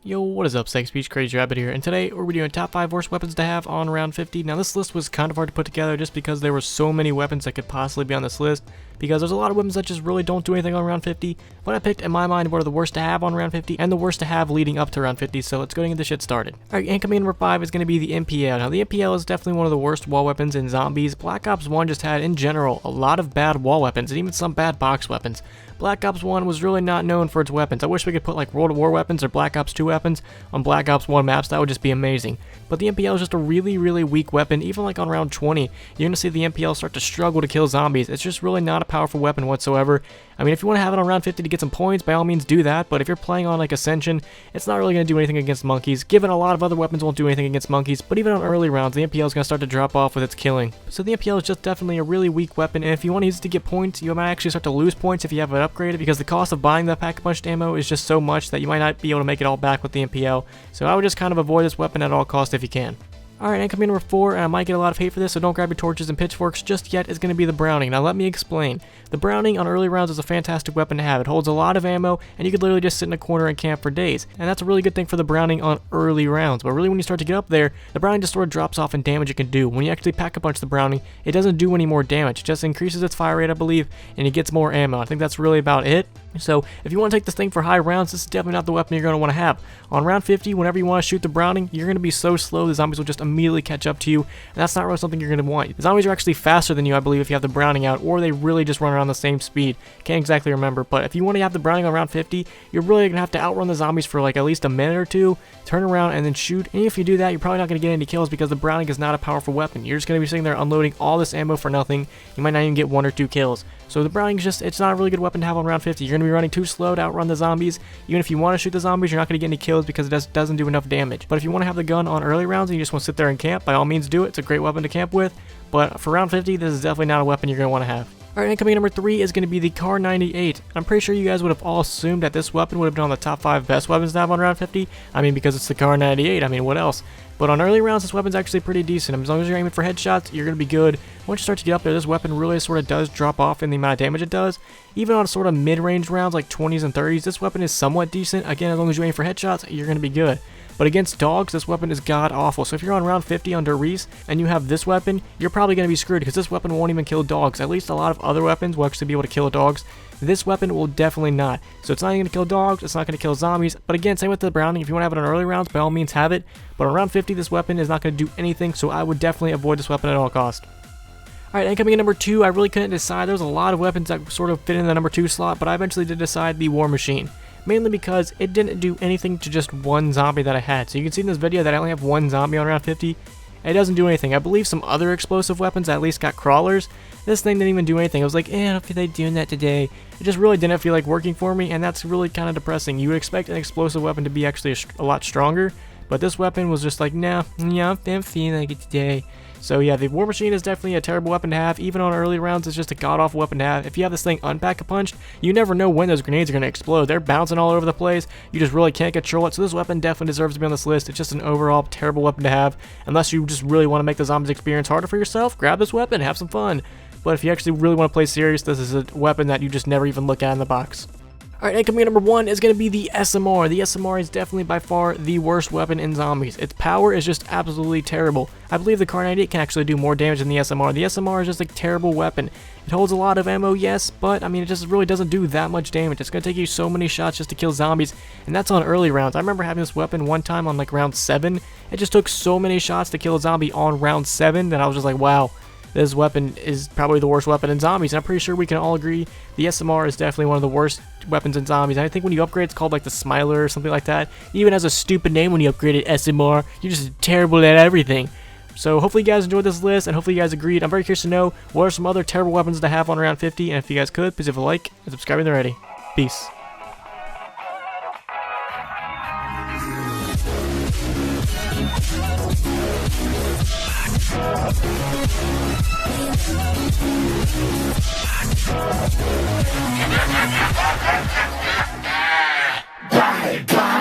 Yo, what is up, Sex Speech Crazy Rabbit here, and today we're doing top 5 worst weapons to have on round 50. Now this list was kind of hard to put together just because there were so many weapons that could possibly be on this list, because there's a lot of weapons that just really don't do anything on round 50. What I picked in my mind were the worst to have on round 50 and the worst to have leading up to round 50, so let's go and get this shit started. Alright, incoming number 5 is going to be the MPL. Now the MPL is definitely one of the worst wall weapons in zombies. Black Ops 1 just had, in general, a lot of bad wall weapons and even some bad box weapons. Black Ops 1 was really not known for its weapons. I wish we could put like World at War weapons or Black Ops 2 weapons on Black Ops 1 maps. That would just be amazing. But the MPL is just a really weak weapon. Even like on round 20, you're going to see the MPL start to struggle to kill zombies. It's just really not a powerful weapon whatsoever. I mean, if you want to have it on round 50 to get some points, by all means do that. But if you're playing on like Ascension, it's not really going to do anything against monkeys. Given a lot of other weapons won't do anything against monkeys, but even on early rounds, the MPL is going to start to drop off with its killing. So the MPL is just definitely a really weak weapon, and if you want to use it to get points, you might actually start to lose points if you have it upgraded, because the cost of buying that pack-a-punched ammo is just so much that you might not be able to make it all back with the MPL. So I would just kind of avoid this weapon at all costs if you can. Alright, incoming number 4, and I might get a lot of hate for this, so don't grab your torches and pitchforks just yet, is going to be the Browning. Now let me explain. The Browning on early rounds is a fantastic weapon to have. It holds a lot of ammo, and you could literally just sit in a corner and camp for days. And that's a really good thing for the Browning on early rounds. But really when you start to get up there, the Browning just sort of drops off in damage it can do. When you actually pack-a-punch the Browning, it doesn't do any more damage. It just increases its fire rate, I believe, and it gets more ammo. I think that's really about it. So if you want to take this thing for high rounds, this is definitely not the weapon you're going to want to have. On round 50, whenever you want to shoot the Browning, you're going to be so slow the zombies will just immediately catch up to you, and that's not really something you're going to want. The zombies are actually faster than you, I believe, if you have the Browning out, or they really just run around the same speed. Can't exactly remember, but if you want to have the Browning on round 50, you're really going to have to outrun the zombies for like at least a minute or two, turn around, and then shoot. And if you do that, you're probably not going to get any kills because the Browning is not a powerful weapon. You're just going to be sitting there unloading all this ammo for nothing. You might not even get 1 or 2 kills. So the Browning is just, it's not a really good weapon to have on round 50. You're going to be running too slow to outrun the zombies. Even if you want to shoot the zombies, you're not going to get any kills because it just doesn't do enough damage. But if you want to have the gun on early rounds and you just want to sit there and camp, by all means do it. It's a great weapon to camp with. But for round 50, this is definitely not a weapon you're going to want to have. Alright, incoming number 3 is going to be the Kar 98. I'm pretty sure you guys would have all assumed that this weapon would have been on the top 5 best weapons to have on round 50. I mean, because it's the Kar 98, I mean, what else? But on early rounds, this weapon's actually pretty decent. As long as you're aiming for headshots, you're going to be good. Once you start to get up there, this weapon really sort of does drop off in the amount of damage it does. Even on sort of mid-range rounds like 20s and 30s, this weapon is somewhat decent. Again, as long as you aim for headshots, you're going to be good. But against dogs, this weapon is god-awful. So if you're on round 50 under Reese and you have this weapon, you're probably going to be screwed because this weapon won't even kill dogs. At least a lot of other weapons will actually be able to kill dogs. This weapon will definitely not. So it's not even going to kill dogs, it's not going to kill zombies. But again, same with the Browning. If you want to have it on early rounds, by all means have it. But on round 50, this weapon is not going to do anything, so I would definitely avoid this weapon at all costs. Alright, incoming in number 2, I really couldn't decide. There's a lot of weapons that sort of fit in the number 2 slot, but I eventually did decide the War Machine. Mainly because it didn't do anything to just one zombie that I had. So you can see in this video that I only have 1 zombie on round 50. It doesn't do anything. I believe some other explosive weapons at least got crawlers. This thing didn't even do anything. I was like, I don't feel like doing that today. It just really didn't feel like working for me, and that's really kind of depressing. You would expect an explosive weapon to be actually a lot stronger, but this weapon was just like, nah, I don't feel like it today. So yeah, the War Machine is definitely a terrible weapon to have. Even on early rounds, it's just a god-awful weapon to have. If you have this thing unpack-a-punched, you never know when those grenades are going to explode. They're bouncing all over the place. You just really can't control it. So this weapon definitely deserves to be on this list. It's just an overall terrible weapon to have. Unless you just really want to make the zombies experience harder for yourself, grab this weapon, have some fun. But if you actually really want to play serious, this is a weapon that you just never even look at in the box. Alright, incoming number 1 is going to be the SMR. The SMR is definitely by far the worst weapon in zombies. Its power is just absolutely terrible. I believe the Kar 98 can actually do more damage than the SMR. The SMR is just a terrible weapon. It holds a lot of ammo, yes, but I mean, it just really doesn't do that much damage. It's going to take you so many shots just to kill zombies, and that's on early rounds. I remember having this weapon one time on like round 7. It just took so many shots to kill a zombie on round 7 that I was just like, wow. This weapon is probably the worst weapon in zombies, and I'm pretty sure we can all agree the SMR is definitely one of the worst weapons in zombies. And I think when you upgrade, it's called like the Smiler or something like that. It even has a stupid name when you upgrade it, SMR. You're just terrible at everything. So hopefully you guys enjoyed this list, and hopefully you guys agreed. I'm very curious to know what are some other terrible weapons to have on round 50, and if you guys could, please leave a like and subscribe when they're ready. Peace. Die, die.